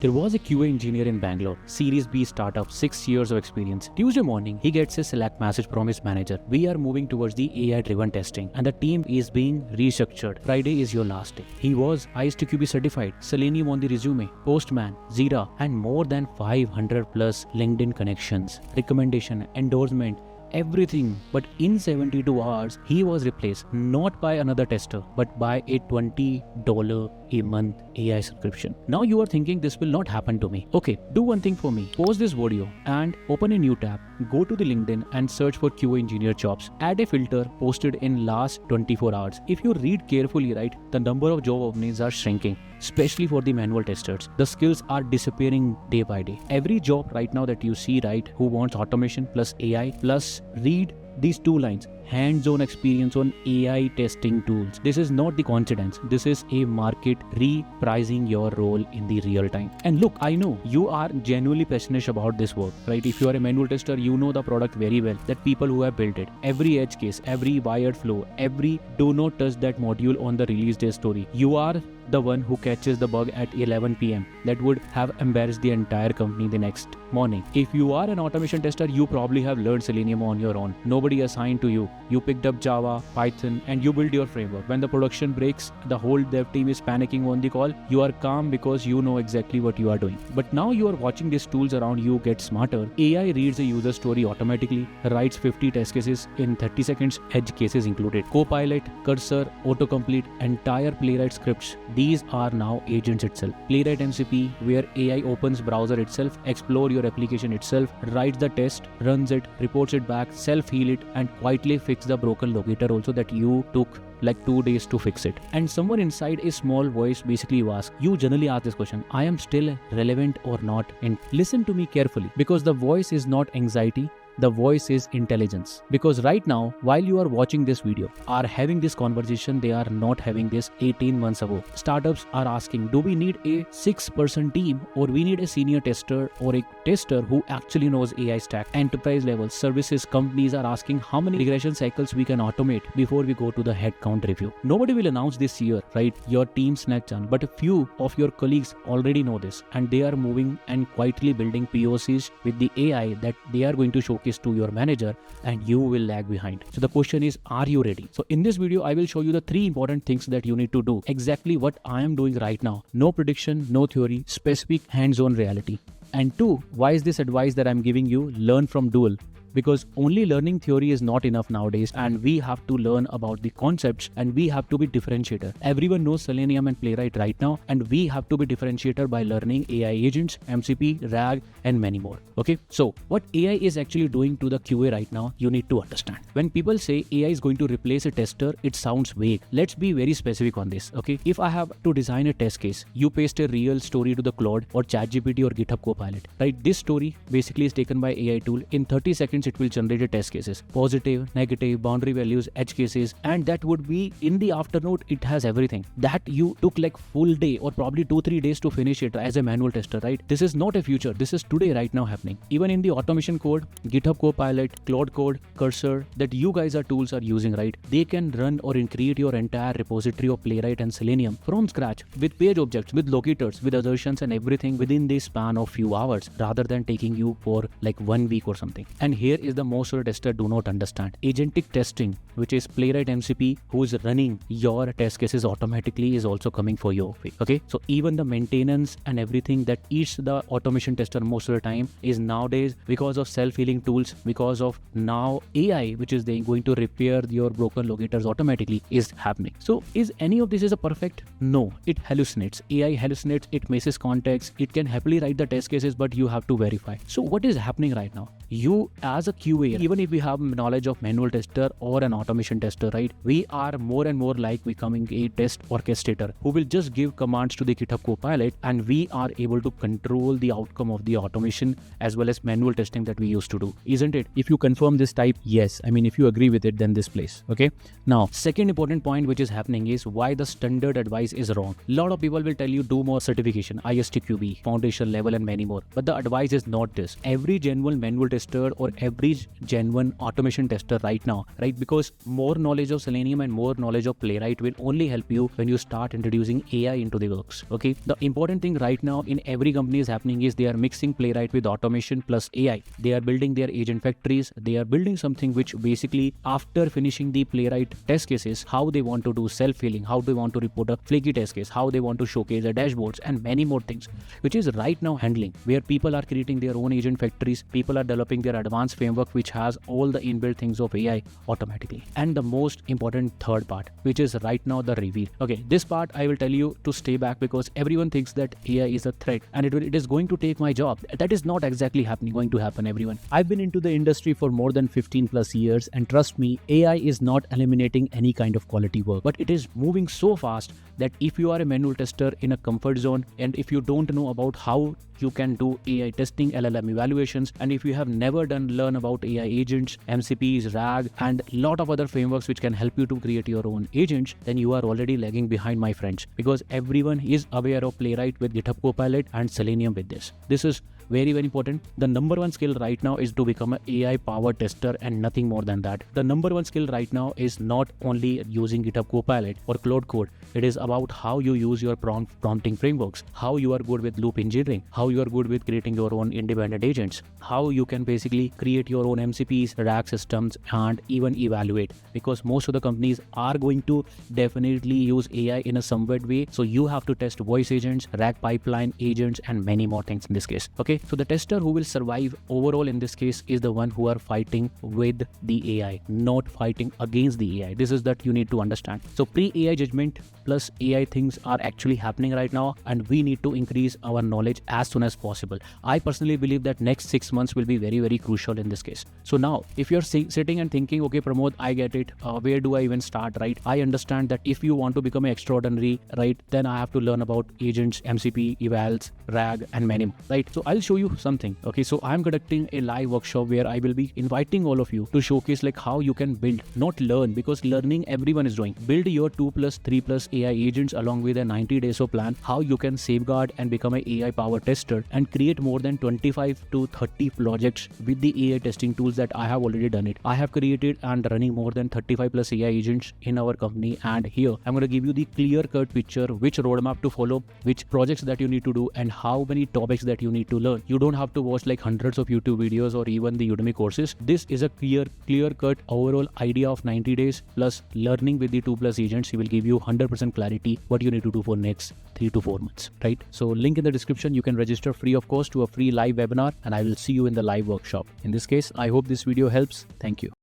There was a QA engineer in Bangalore, Series B startup, 6 years of experience. Tuesday morning, he gets a Slack message from his manager. We are moving towards the AI-driven testing and the team is being restructured. Friday is your last day. He was ISTQB certified, Selenium on the resume, Postman, Zira, and more than 500 plus LinkedIn connections, recommendation, endorsement, everything. But in 72 hours, he was replaced not by another tester, but by a $20 a month AI subscription. Now you are thinking this will not happen to me. Okay, do one thing for me. Pause this video and open a new tab. Go to the LinkedIn and search for QA engineer jobs. Add a filter posted in last 24 hours. If you read carefully, right, the number of job openings are shrinking, especially for the manual testers. The skills are disappearing day by day. Every job right now that you see, right, who wants automation plus AI plus read these two lines, hands-on experience on AI testing tools. This is not the coincidence. This is a market repricing your role in the real time. And look, I know you are genuinely passionate about this work, right? If you are a manual tester, you know the product very well, that people who have built it, every edge case, every wired flow, every do not touch that module on the release day story. You are the one who catches the bug at 11 p.m. that would have embarrassed the entire company the next morning. If you are an automation tester, you probably have learned Selenium on your own. Nobody assigned to you. You picked up Java, Python, and you build your framework. When the production breaks, the whole dev team is panicking on the call. You are calm because you know exactly what you are doing. But now you are watching these tools around you get smarter. AI reads a user story automatically, writes 50 test cases in 30 seconds, edge cases included. Copilot, cursor, autocomplete, entire Playwright scripts. These are now agents itself. Playwright MCP, where AI opens browser itself, explore your application itself, writes the test, runs it, reports it back, self-heal it, and quietly fix the broken locator also that you took like 2 days to fix it. And someone inside a small voice basically asks, you generally ask this question, I am still relevant or not? And listen to me carefully, because the voice is not anxiety, the voice is intelligence. Because right now, while you are watching this video, are having this conversation, they are not having this 18 months ago. Startups are asking, do we need a 6-person team, or we need a senior tester or a tester who actually knows AI stack? Enterprise level services companies are asking how many regression cycles we can automate before we go to the headcount review. Nobody will announce this year, right? Your team snatch on, but a few of your colleagues already know this, and they are moving and quietly building POCs with the AI that they are going to showcase to your manager, and you will lag behind. So the question is, are you ready? So in this video, I will show you the 3 important things that you need to do. Exactly what I am doing right now. No prediction, no theory, specific hands-on reality. And 2, why is this advice that I'm giving you? Learn from Dual. Because only learning theory is not enough nowadays, and we have to learn about the concepts, and we have to be differentiator. Everyone knows Selenium and Playwright right now, and we have to be differentiator by learning AI agents, MCP, RAG, and many more. Okay, so what AI is actually doing to the QA right now, you need to understand. When people say AI is going to replace a tester, it sounds vague. Let's be very specific on this. Okay, if I have to design a test case, you paste a real story to the Claude or ChatGPT or GitHub Copilot, right? This story basically is taken by AI tool. In 30 seconds, it will generate a test cases, positive, negative, boundary values, edge cases, and that would be in the afternoon. It has everything that you took like full day or probably 2-3 days to finish it as a manual tester, right? This is not a future. This is today right now happening. Even in the automation code, GitHub Copilot, Claude Code, Cursor that you guys are tools are using, right? They can run or create your entire repository of Playwright and Selenium from scratch with page objects, with locators, with assertions and everything within the span of few hours, rather than taking you for like 1 week or something. And here is the most of the tester do not understand. Agentic testing, which is Playwright MCP, who is running your test cases automatically, is also coming for your way. Okay, so even the maintenance and everything that eats the automation tester most of the time is nowadays because of self-healing tools, because of now AI, which is going to repair your broken locators automatically, is happening. So is any of this is a perfect? No, it hallucinates. AI hallucinates, it misses context, it can happily write the test cases, but you have to verify. So what is happening right now? You as a QA, even if we have knowledge of manual tester or an automation tester, right, we are more and more like becoming a test orchestrator who will just give commands to the GitHub Copilot, and we are able to control the outcome of the automation as well as manual testing that we used to do, isn't it? If you confirm this, type yes. I mean, if you agree with it, then this place. Okay, now second important point which is happening is why the standard advice is wrong. A lot of people will tell you do more certification, ISTQB, foundation level, and many more, but the advice is not this. Every genuine manual tester or every genuine automation tester right now, right? Because more knowledge of Selenium and more knowledge of Playwright will only help you when you start introducing AI into the works. Okay, the important thing right now in every company is happening is they are mixing Playwright with automation plus AI. They are building their agent factories. They are building something which basically, after finishing the Playwright test cases, how they want to do self-healing, how they want to report a flaky test case, how they want to showcase their dashboards, and many more things, which is right now handling, where people are creating their own agent factories. People are developing their advanced framework which has all the inbuilt things of AI automatically. And the most important third part, which is right now the reveal. Okay, this part I will tell you to stay back, because everyone thinks that AI is a threat and it is going to take my job. That is not exactly going to happen, everyone. I've been into the industry for more than 15 plus years, and trust me, AI is not eliminating any kind of quality work, but it is moving so fast that if you are a manual tester in a comfort zone, and if you don't know about how you can do AI testing, LLM evaluations, and if you have never learn about AI agents, MCPs, RAG, and lot of other frameworks which can help you to create your own agents, then you are already lagging behind, my friends, because everyone is aware of Playwright with GitHub Copilot and Selenium with this. This is very, very important. The number one skill right now is to become an AI powered tester and nothing more than that. The number one skill right now is not only using GitHub Copilot or Cloud Code. It is about how you use your prompting frameworks, how you are good with loop engineering, how you are good with creating your own independent agents, how you can basically create your own MCPs, RAG systems, and even evaluate, because most of the companies are going to definitely use AI in a somewhat way. So you have to test voice agents, RAG pipeline agents, and many more things in this case. Okay, so the tester who will survive overall in this case is the one who are fighting with the AI, not fighting against the AI. This is that you need to understand. So pre-AI judgment plus AI things are actually happening right now, and we need to increase our knowledge as soon as possible. I personally believe that next 6 months will be very, very crucial in this case. So now, if you're sitting and thinking, okay, Pramod, I get it. Where do I even start, right? I understand that if you want to become extraordinary, right, then I have to learn about agents, MCP, evals, RAG, and many more, right? So I'll show you something. Okay, so I'm conducting a live workshop where I will be inviting all of you to showcase like how you can build, not learn, because learning everyone is doing. Build your 2+, 3+ AI agents along with a 90 days of plan, how you can safeguard and become an AI powered tester and create more than 25 to 30 projects with the AI testing tools that I have already done it. I have created and running more than 35+ AI agents in our company, and here I'm going to give you the clear cut picture, which roadmap to follow, which projects that you need to do, and how many topics that you need to learn. You don't have to watch like hundreds of YouTube videos or even the Udemy courses. This is a clear cut overall idea of 90 days plus learning with the 2+ agents. He will give you 100% clarity what you need to do for next 3 to 4 months, right? So link in the description. You can register free of cost to a free live webinar, and I will see you in the live workshop. In this case, I hope this video helps. Thank you.